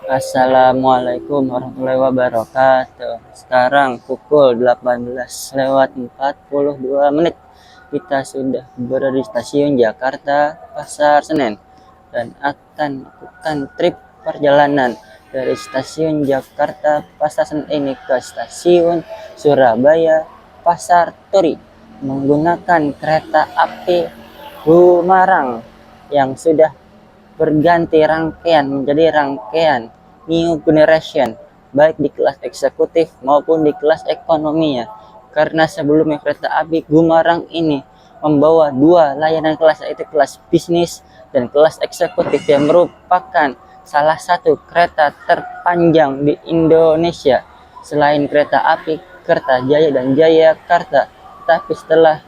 Assalamualaikum warahmatullahi wabarakatuh. Sekarang pukul 18:42. Kita sudah berada di stasiun Jakarta Pasar Senen dan akan melakukan trip perjalanan dari stasiun Jakarta Pasar Senen ini ke stasiun Surabaya Pasar Turi menggunakan kereta api Gumarang yang sudah berganti rangkaian menjadi rangkaian New Generation, baik di kelas eksekutif maupun di kelas ekonominya. Karena sebelumnya kereta api Gumarang ini membawa dua layanan kelas, yaitu kelas bisnis dan kelas eksekutif, yang merupakan salah satu kereta terpanjang di Indonesia selain kereta api Kertajaya dan Jayakarta. Tapi setelah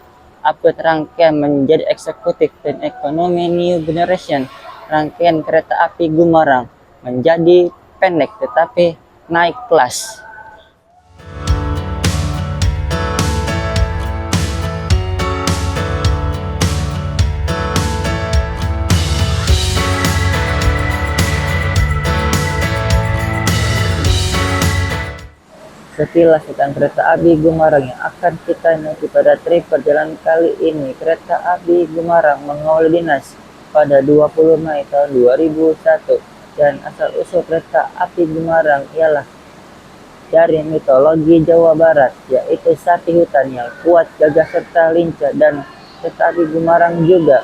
upgrade rangkaian menjadi eksekutif dan ekonomi New Generation, rangkaian kereta api Gumarang menjadi pendek tetapi naik kelas. Sekilas tentang kereta api Gumarang yang akan kita naiki pada trip perjalanan kali ini. Kereta api Gumarang mengawali dinas pada 20 Mei tahun 2001, dan asal-usul kereta api Gumarang ialah dari mitologi Jawa Barat, yaitu sapi hutan yang kuat, gagah, serta lincah. Dan kereta api Gumarang juga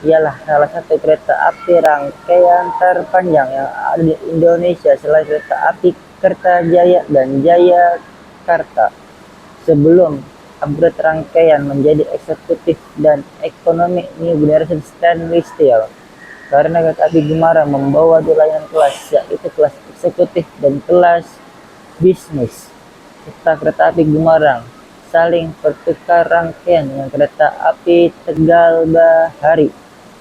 ialah salah satu kereta api rangkaian terpanjang yang ada di Indonesia selain kereta api Kertajaya dan Jayakarta. Sebelum upgrade rangkaian menjadi eksekutif dan ekonomi New Generation Stainless Steel, karena kereta api Gumarang membawa dua layanan kelas, yaitu kelas eksekutif dan kelas bisnis. Serta kereta api Gumarang saling bertukar rangkaian dengan kereta api Tegal Bahari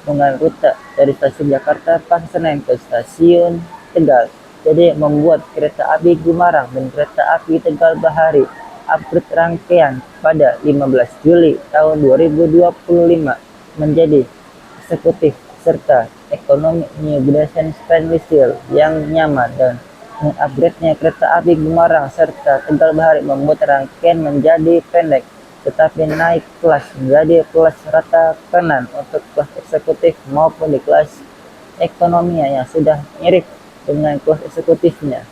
dengan rute dari stasiun Jakarta Pasar Senen ke stasiun Tegal. Jadi membuat kereta api Gumarang dan kereta api Tegal Bahari upgrade rangkaian pada 15 Juli tahun 2025 menjadi eksekutif serta ekonomi New Generation Stainless Steel yang nyaman. Dan mengupgrade-nya kereta api Gumarang serta Tegal Bahari membuat rangkaian menjadi pendek tetapi naik kelas menjadi kelas rata kanan untuk kelas eksekutif maupun di kelas ekonominya yang sudah mirip dengan kelas eksekutifnya.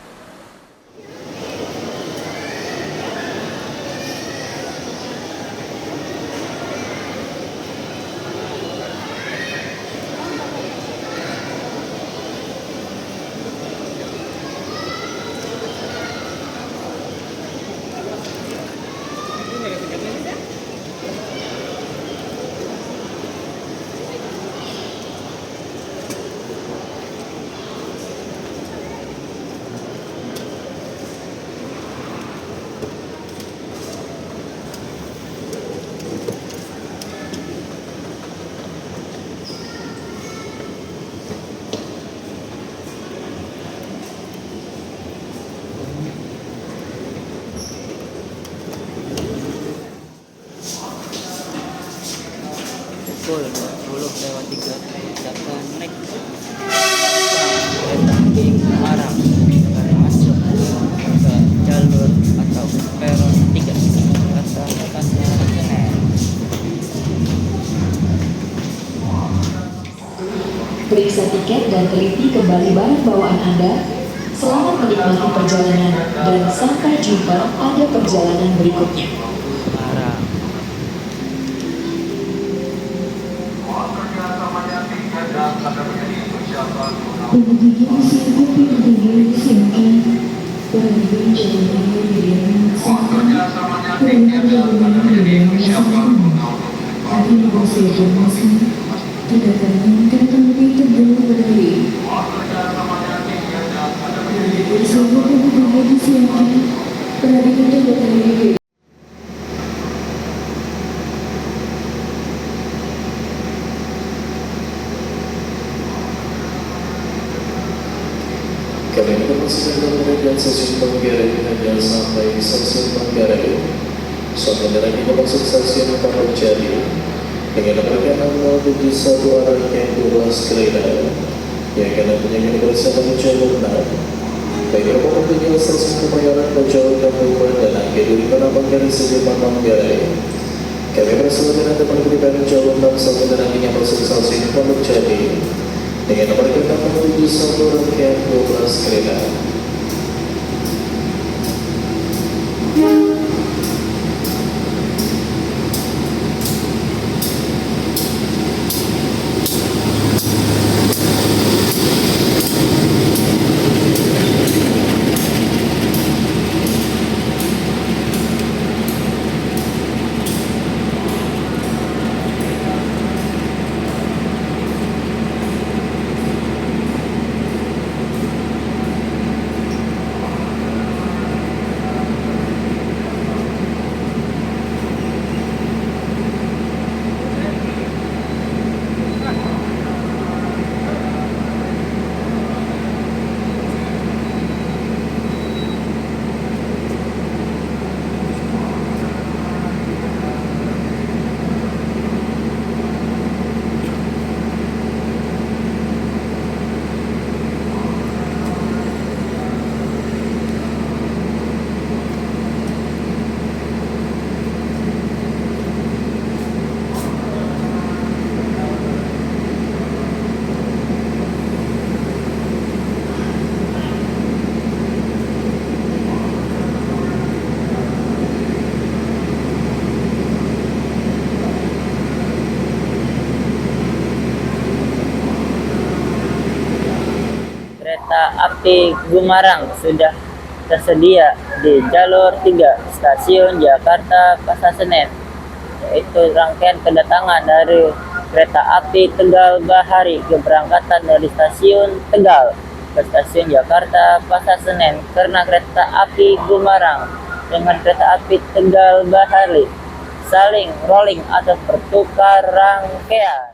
Pukul 20:03 akan naik kereta api Gumarang akan masuk ke jalur atau peron 3 Jakarta Pasar Senen. Periksa tiket dan teliti kembali barang bawaan Anda. Selamat menikmati perjalanan dan sampai jumpa pada perjalanan berikutnya. Gumarang. Kami mempersiapkan kemudian stasiun Manggarai hanya sampai stasiun Manggarai. Suatu kendaraan ini masuk stasiun Pondok Jati dengan nomor 071 arahnya 12 kereta yang akan mempunyai bersama jalur 6. Baik rombongan tujuan stasiun Kemayoran Bojong Kampung dan akhir di mana Manggarai Sudirman Manggarai. Kami bersilakan Anda menggunakan jalur 6 sampai kendaraan yang masuk stasiun Pondok Jati dengan nomor kereta menuju satu rangkaian 12 kereta. Kereta api Gumarang sudah tersedia di jalur 3 stasiun Jakarta Pasar Senen, yaitu rangkaian kedatangan dari kereta api Tegal Bahari keberangkatan dari stasiun Tegal ke stasiun Jakarta Pasar Senen karena kereta api Gumarang dengan kereta api Tegal Bahari saling rolling atau bertukar rangkaian.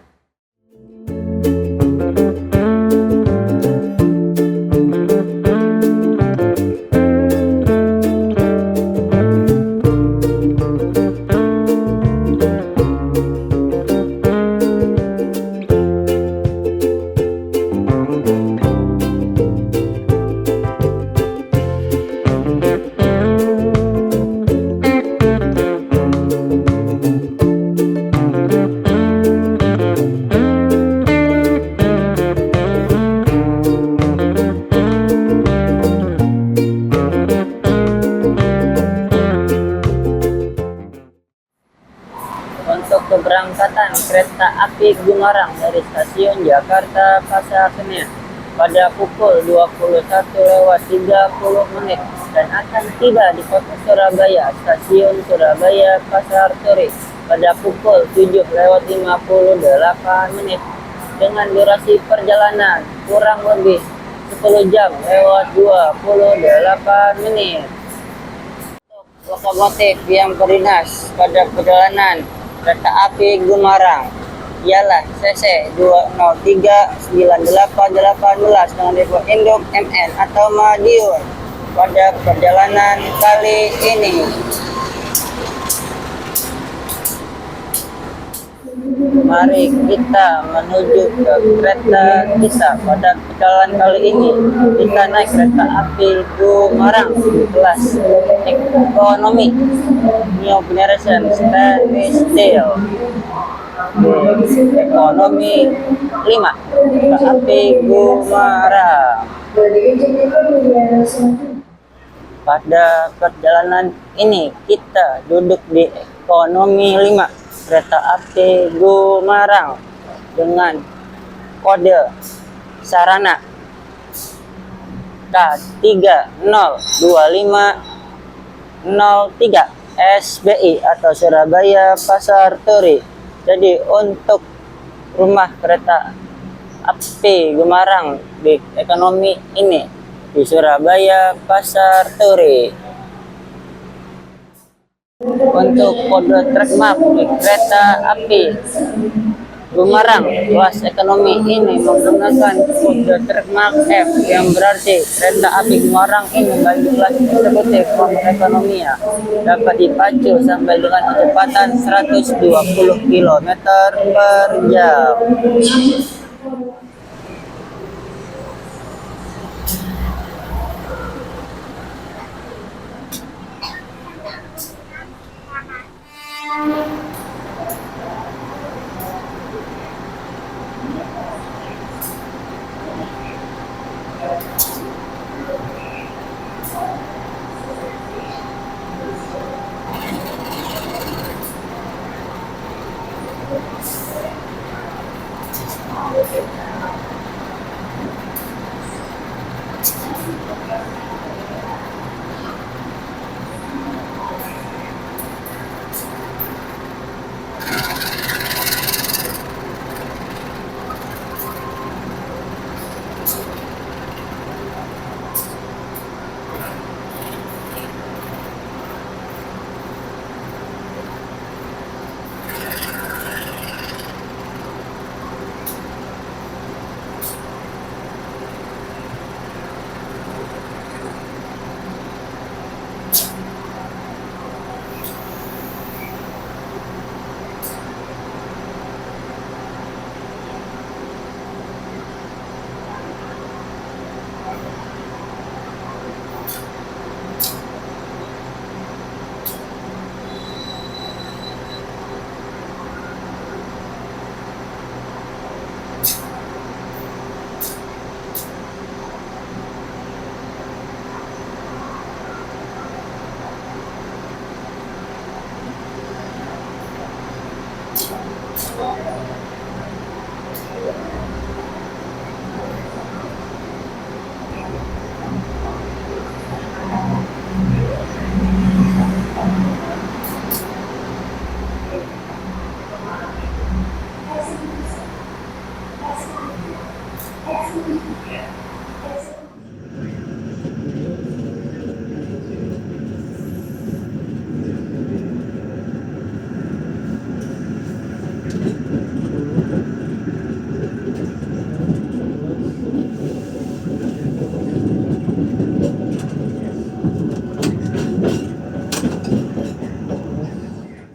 Untuk keberangkatan kereta api Gumarang dari stasiun Jakarta Pasar Senen pada pukul 21.30 dan akan tiba di kota Surabaya, stasiun Surabaya Pasar Turi pada pukul 7.58 dengan durasi perjalanan kurang lebih 10 jam lewat 28 menit. Untuk lokomotif yang berdinas pada perjalanan kereta api Gumarang ialah CC 2039818 dengan tipe induk MN atau Madiun pada perjalanan kali ini. Mari kita menuju ke kereta kita pada perjalanan kali ini. Kita naik kereta api Gumarang kelas ekonomi New Generation Stainless Steel ekonomi 5 kereta api Gumarang. Pada perjalanan ini kita duduk di ekonomi 5 kereta api Gumarang dengan kode sarana K302503 SBI atau Surabaya Pasar Turi. Jadi untuk rumah kereta api Gemarang di ekonomi ini di Surabaya Pasar Turi. Untuk kode track map di kereta api Gemarang kelas ekonomi ini menggunakan kode track map F yang berarti kereta api Gemarang ini bagi kelas eksekutif ekonomi dapat dipacu sampai dengan kecepatan 120 km per jam.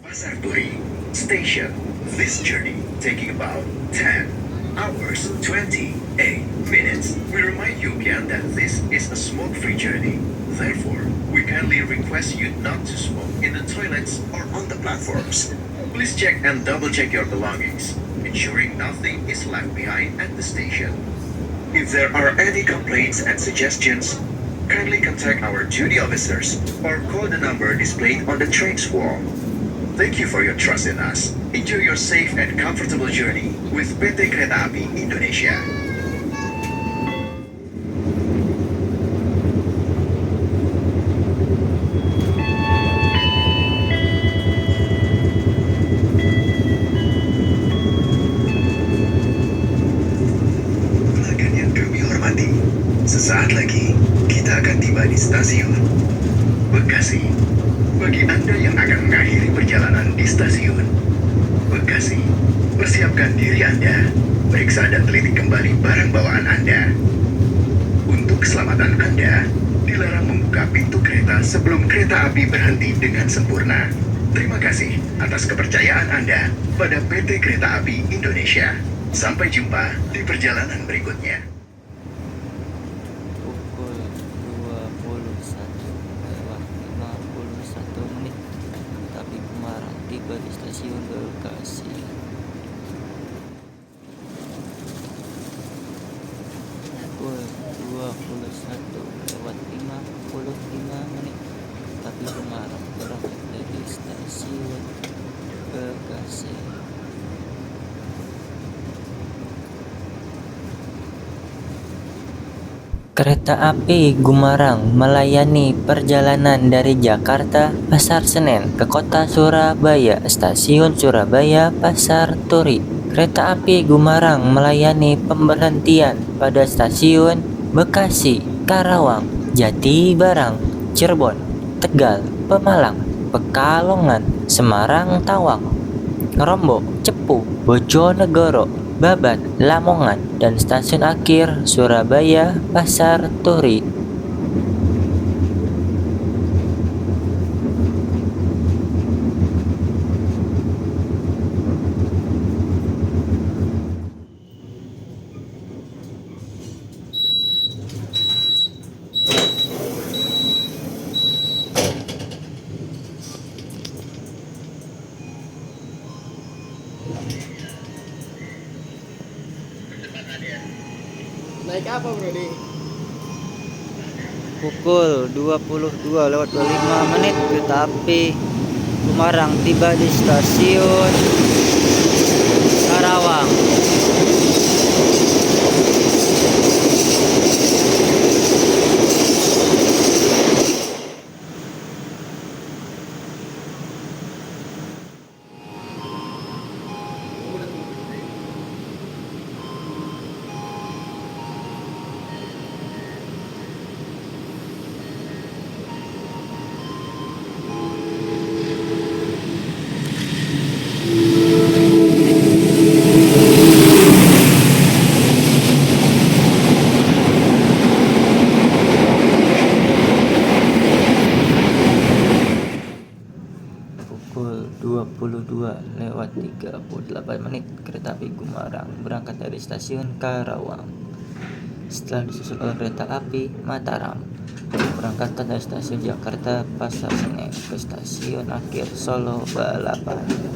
Pasar Turi Station. This journey taking about 10 hours 28 minutes. We remind you again that this is a smoke-free journey. Therefore, we kindly request you not to smoke in the toilets or on the platforms. Please check and double-check your belongings, ensuring nothing is left behind at the station. If there are any complaints and suggestions, kindly contact our duty officers or call the number displayed on the train's wall. Thank you for your trust in us. Enjoy your safe and comfortable journey with PT Kereta Api Indonesia. Pelanggan yang kami hormati, sesaat lagi kita akan tiba di stasiun Bekasi. Bagi Anda yang akan mengakhiri perjalanan di stasiun Bekasi, persiapkan diri Anda, periksa dan teliti kembali barang bawaan Anda. Untuk keselamatan Anda, dilarang membuka pintu kereta sebelum kereta api berhenti dengan sempurna. Terima kasih atas kepercayaan Anda pada PT Kereta Api Indonesia. Sampai jumpa di perjalanan berikutnya. Pukul 21:51 tapi Gemarang tiba di stasiun Bekasi. Pukul 21:55 tapi Gemarang berangkat dari stasiun Bekasi. Kereta api Gumarang melayani perjalanan dari Jakarta Pasar Senen ke kota Surabaya, stasiun Surabaya Pasar Turi. Kereta api Gumarang melayani pemberhentian pada stasiun Bekasi, Karawang, Jatibarang, Cirebon, Tegal, Pemalang, Pekalongan, Semarang, Tawang, Ngerombo, Cepu, Bojonegoro, Babat, Lamongan, dan stasiun akhir Surabaya Pasar Turi. Naik apa bro nih? Pukul 22:25 kereta api Gumarang tiba di stasiun Karawang. Pukul 22:38 kereta api Gumarang berangkat dari stasiun Karawang. Setelah disusul oleh kereta api Mataram, berangkatan dari stasiun Jakarta Pasar Senen ke stasiun akhir Solo Balapan.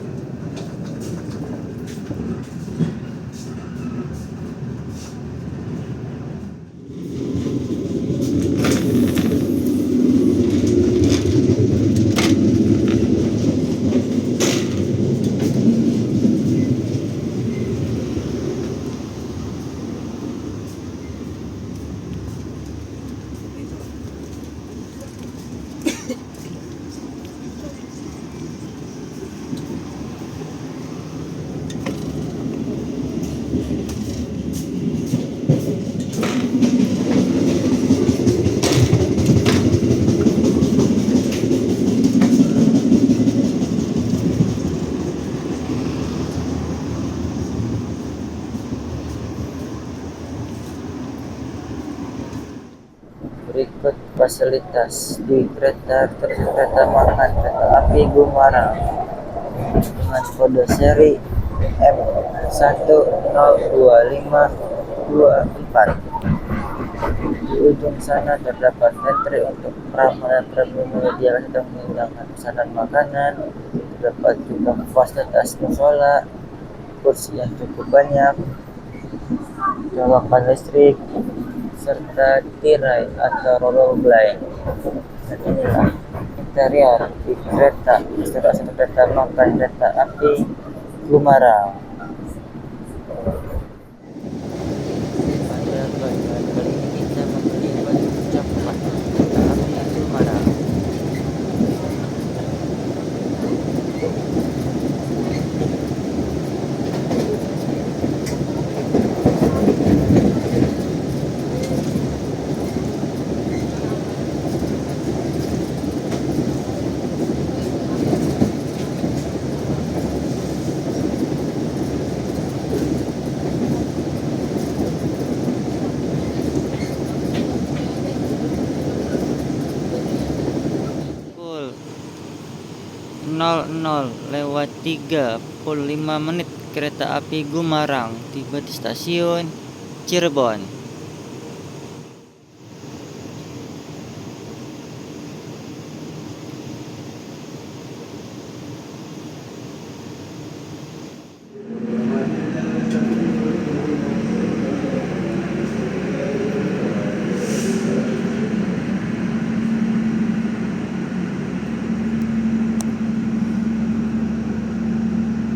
Berikut fasilitas di kereta makan kereta api Gumarang dengan kode seri M102524. Di ujung sana terdapat pantry untuk pramanan media sedang menghidangkan pesanan makanan. Terdapat juga fasilitas musola, kursi yang cukup banyak, colokan listrik, serta tirai atau roll blind. Dan inilah interior di kereta makan kereta api Gumarang. Pada bagian kali ini kita membeli baju coklat kereta api Gumarang. Pukul 00:35 kereta api Gumarang tiba di stasiun Cirebon.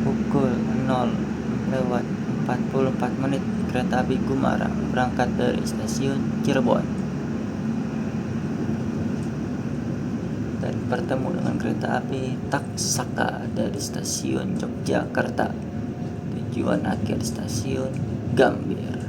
Pukul 00:44 kereta api Gumarang berangkat dari stasiun Cirebon. dan bertemu dengan kereta api Taksaka dari stasiun Yogyakarta. Tujuan akhir stasiun Gambir.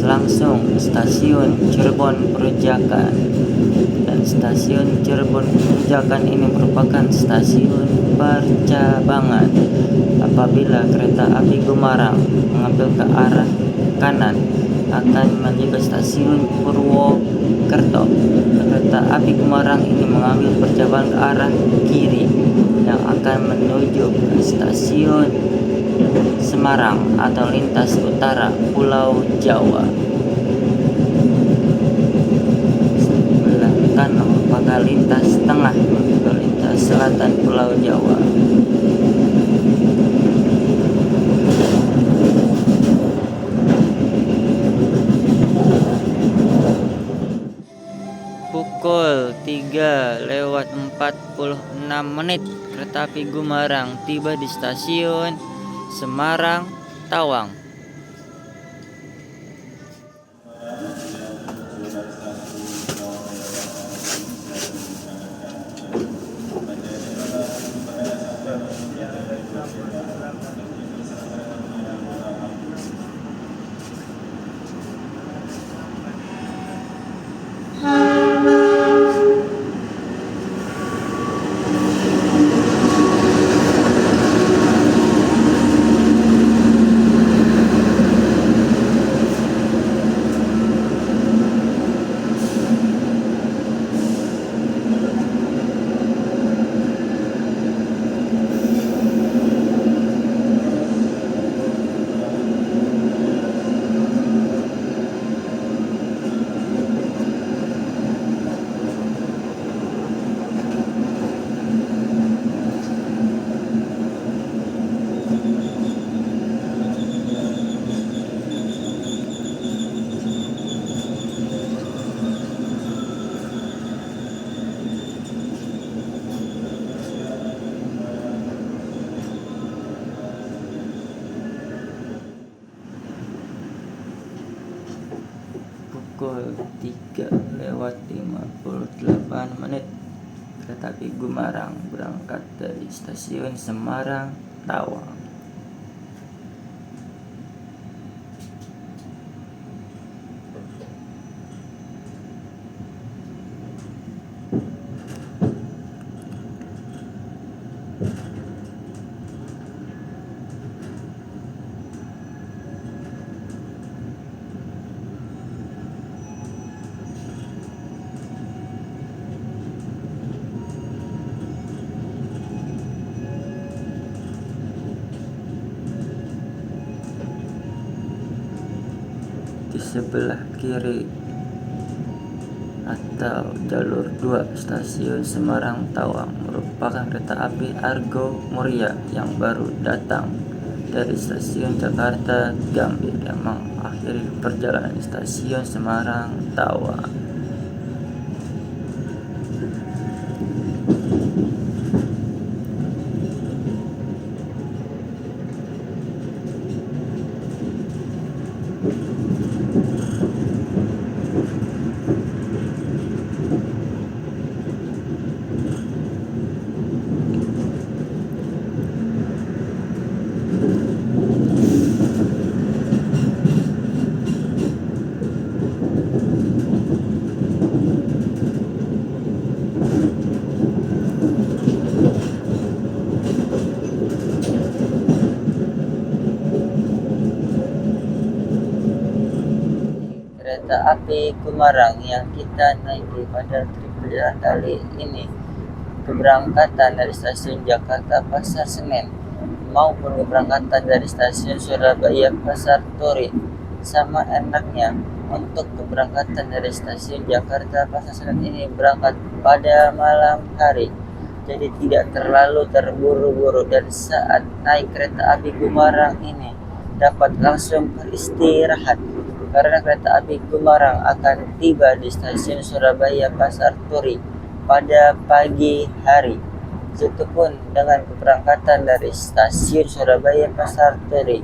Langsung stasiun Cirebon Perujakan, dan stasiun Cirebon Perujakan ini merupakan stasiun percabangan. Apabila kereta api Gumarang mengambil ke arah kanan akan menuju ke stasiun Purwokerto. Kereta api Gumarang ini mengambil percabangan ke arah kiri yang akan menuju ke stasiun Semarang atau lintas utara Pulau Jawa. Sebelah kanan merupakan lintas tengah menuju ke lintas selatan Pulau Jawa. Pukul 3:46 kereta api Gumarang tiba di stasiun Semarang Tawang. Pukul 3:58 kereta api Gumarang berangkat dari stasiun Semarang Tawang. Di sebelah kiri atau jalur 2 stasiun Semarang Tawang merupakan kereta api Argo Muria yang baru datang dari stasiun Jakarta Gambir yang mengakhiri perjalanan di stasiun Semarang Tawang. kereta api Gumarang yang kita naiki pada trip perjalanan kali ini. Keberangkatan dari stasiun Jakarta Pasar Senen maupun keberangkatan dari stasiun Surabaya Pasar Turi. Sama enaknya, untuk keberangkatan dari stasiun Jakarta Pasar Senen ini berangkat pada malam hari, jadi tidak terlalu terburu-buru, dan saat naik kereta api Gumarang ini dapat langsung beristirahat karena kereta api Gumarang akan tiba di stasiun Surabaya Pasar Turi pada pagi hari. Begitupun dengan keberangkatan dari stasiun Surabaya Pasar Turi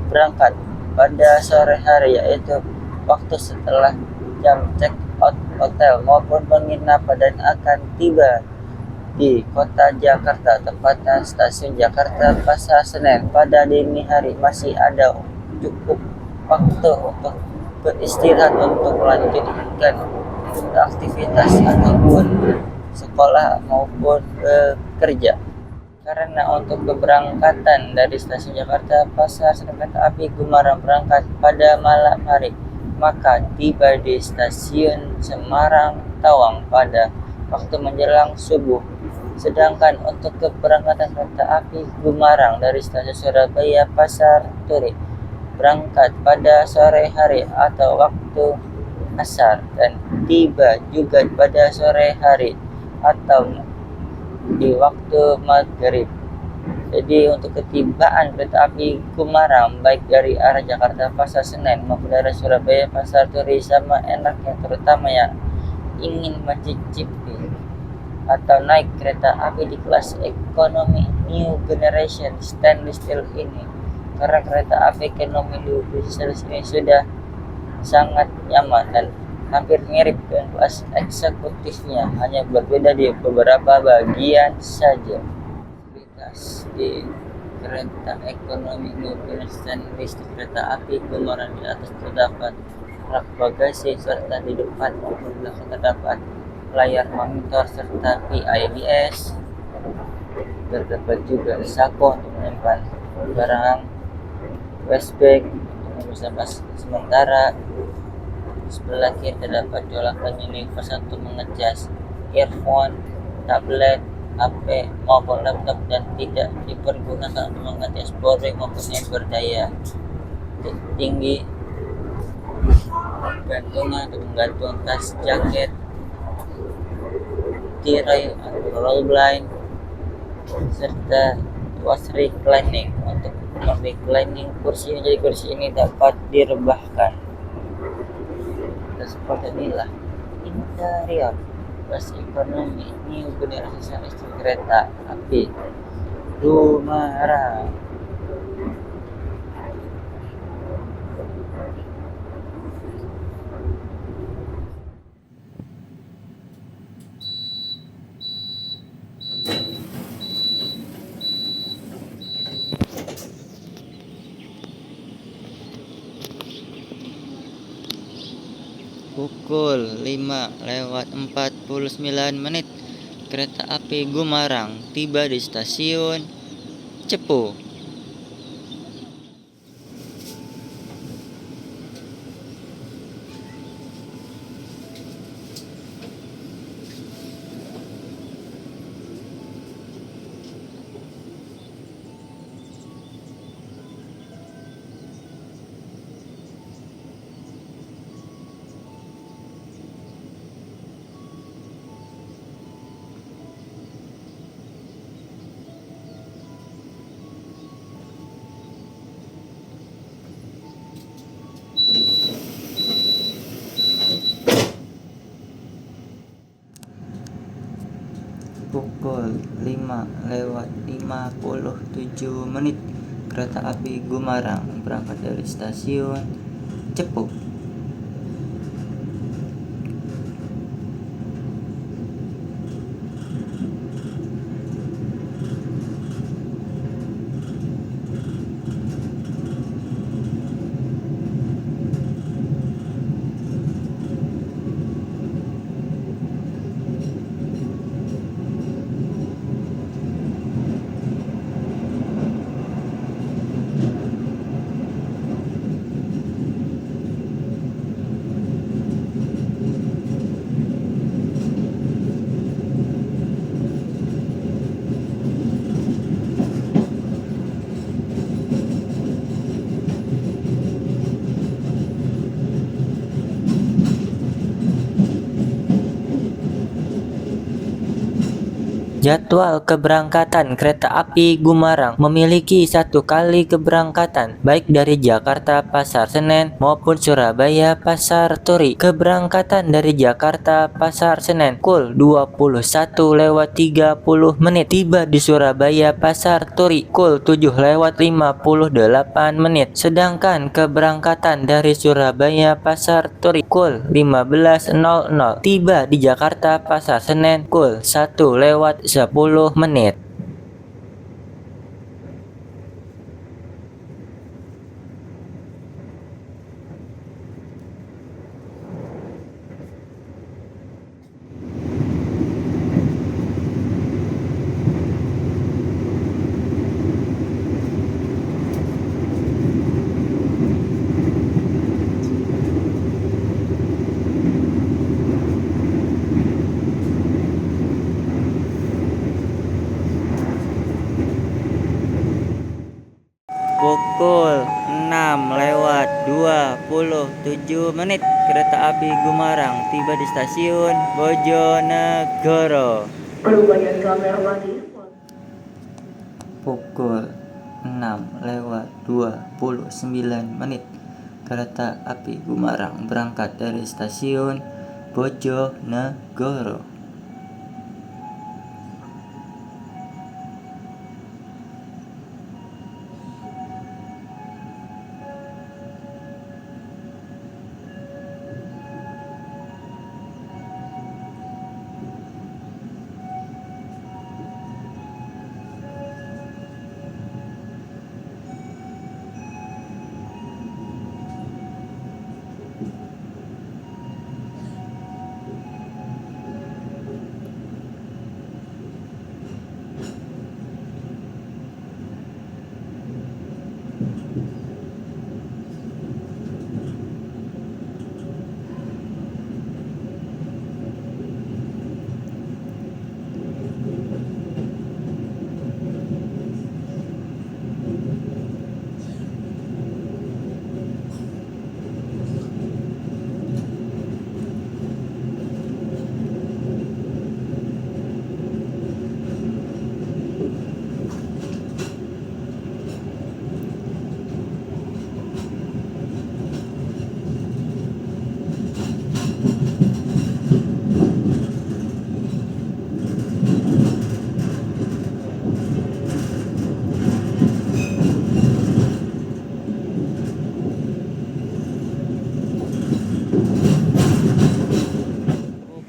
berangkat pada sore hari, yaitu waktu setelah jam check out hotel maupun penginapan, dan akan tiba di kota Jakarta, tepatnya stasiun Jakarta Pasar Senen pada dini hari. Masih ada cukup waktu untuk beristirahat, untuk melanjutkan aktivitas ataupun sekolah maupun bekerja. Karena untuk keberangkatan dari stasiun Jakarta Pasar Senen kereta api Gumarang berangkat pada malam hari, maka tiba di stasiun Semarang Tawang pada waktu menjelang subuh. Sedangkan untuk keberangkatan kereta api Gumarang dari stasiun Surabaya Pasar Turi berangkat pada sore hari atau waktu asar, dan tiba juga pada sore hari atau di waktu maghrib. Jadi untuk ketibaan kereta api Gumarang baik dari arah Jakarta Pasar Senen maupun dari Surabaya Pasar Turi sama enaknya, terutama yang ingin mencicipi atau naik kereta api di kelas ekonomi New Generation Stainless Steel ini, karena kereta api ekonomi New Generation ini sudah sangat nyaman dan hampir mirip dengan kelas eksekutifnya, hanya berbeda di beberapa bagian saja. Fasilitas di kereta ekonomi New Generation Stainless di kereta api Gumarang: di atas terdapat rak bagasi, serta di depan maupun belakang terdapat layar monitor serta PIBS. Terdapat juga sako untuk menyimpan barang, flashback bersama sementara. Sebelah kiri terdapat colokan universal untuk mengecas earphone, tablet, HP maupun laptop, dan tidak dipergunakan untuk mengecas powerbank maupun yang berdaya tinggi. Gantungan untuk menggantung tas, jaket, tirai atau roll blind, serta tuas reclining untuk reclining kursi. Jadi kursi ini dapat direbahkan. Dan seperti inilah interior kelas ekonomi New Generation kereta api Gumarang. Pukul 5:49 kereta api Gumarang tiba di stasiun Cepu. Pukul 5:57 kereta api Gumarang berangkat dari stasiun Cepu. Jadwal keberangkatan kereta api Gumarang memiliki satu kali keberangkatan baik dari Jakarta Pasar Senen maupun Surabaya Pasar Turi. Keberangkatan dari Jakarta Pasar Senen pukul 21:30 tiba di Surabaya Pasar Turi pukul 7:58. Sedangkan keberangkatan dari Surabaya Pasar Turi pukul 15:00 tiba di Jakarta Pasar Senen pukul 1:10. Pukul 6:27 kereta api Gumarang tiba di stasiun Bojonegoro. Pukul 6:29 kereta api Gumarang berangkat dari stasiun Bojonegoro.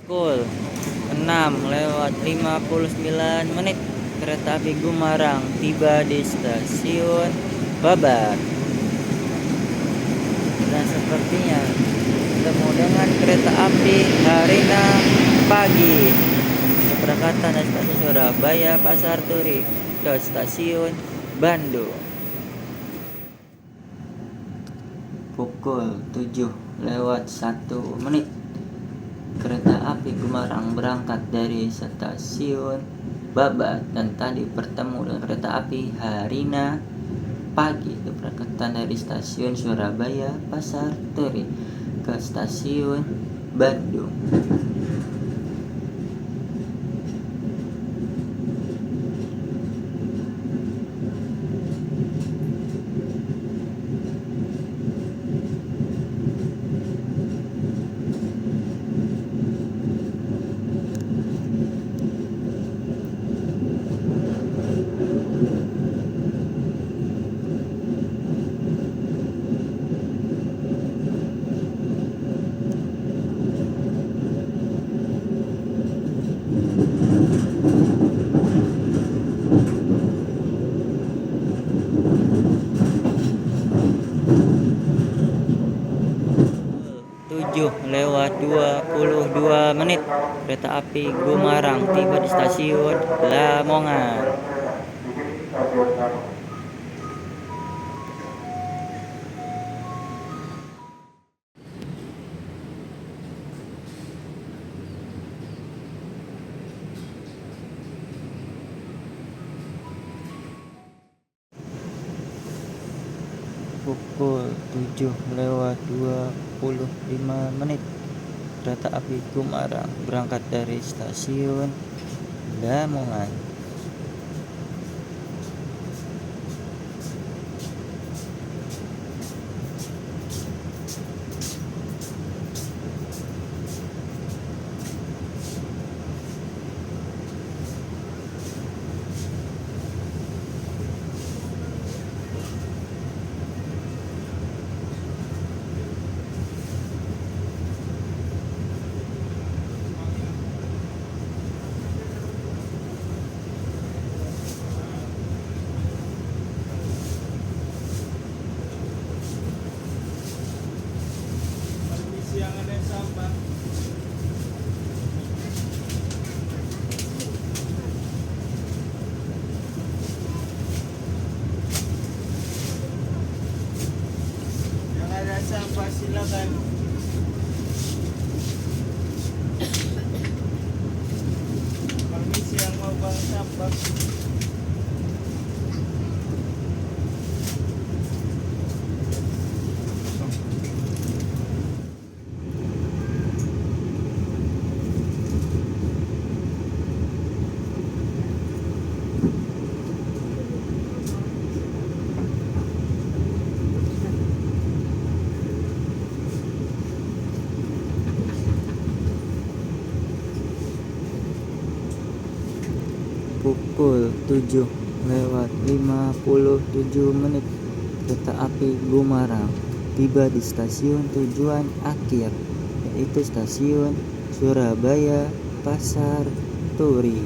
Pukul 6:59 kereta api Gumarang tiba di stasiun Babat. Dan sepertinya bertemu dengan kereta api Harina pagi. Keberangkatan dari stasiun Surabaya Pasar Turi ke stasiun Bandung. Pukul 7:01 kereta api Gumarang berangkat dari stasiun Babat dan tadi bertemu dengan kereta api Harina pagi. Keberangkatan dari stasiun Surabaya Pasar Turi ke stasiun Bandung. (7:22) kereta api Gumarang tiba di stasiun Lamongan. Pukul 7:25 kereta api Gumarang berangkat dari stasiun Udah mulai. Yang ada sampah silakan. Permisi yang mau buang sampah. Pukul 7:57 kereta api Gumarang tiba di stasiun tujuan akhir, yaitu stasiun Surabaya Pasar Turi.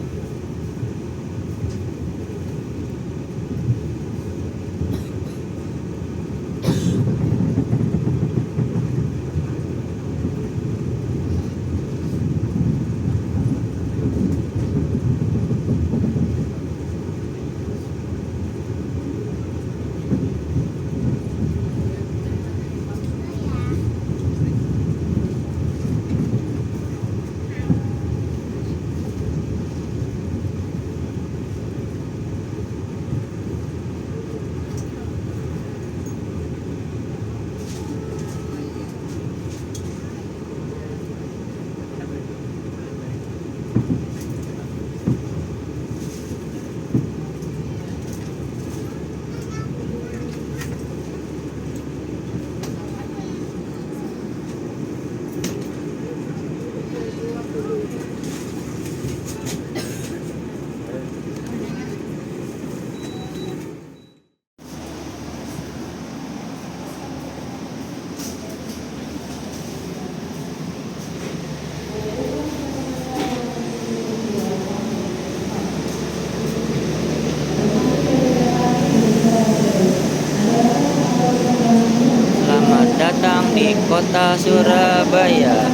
Selamat datang di kota Surabaya,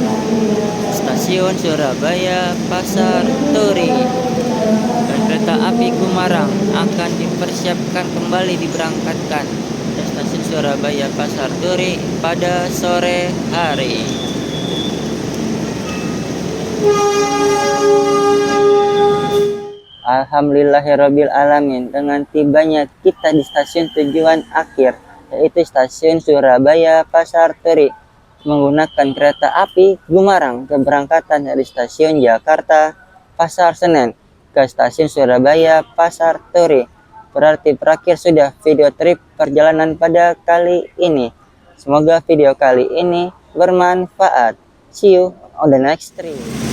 stasiun Surabaya Pasar Turi. Dan kereta api Gumarang akan dipersiapkan kembali diberangkatkan ke stasiun Surabaya Pasar Turi pada sore hari. Alhamdulillahirabbil alamin, dengan tibanya kita di stasiun tujuan akhir, yaitu stasiun Surabaya Pasar Turi, menggunakan kereta api Gumarang keberangkatan dari stasiun Jakarta Pasar Senen ke stasiun Surabaya Pasar Turi. Berarti berakhir sudah video trip perjalanan pada kali ini. Semoga video kali ini bermanfaat. See you on the next trip.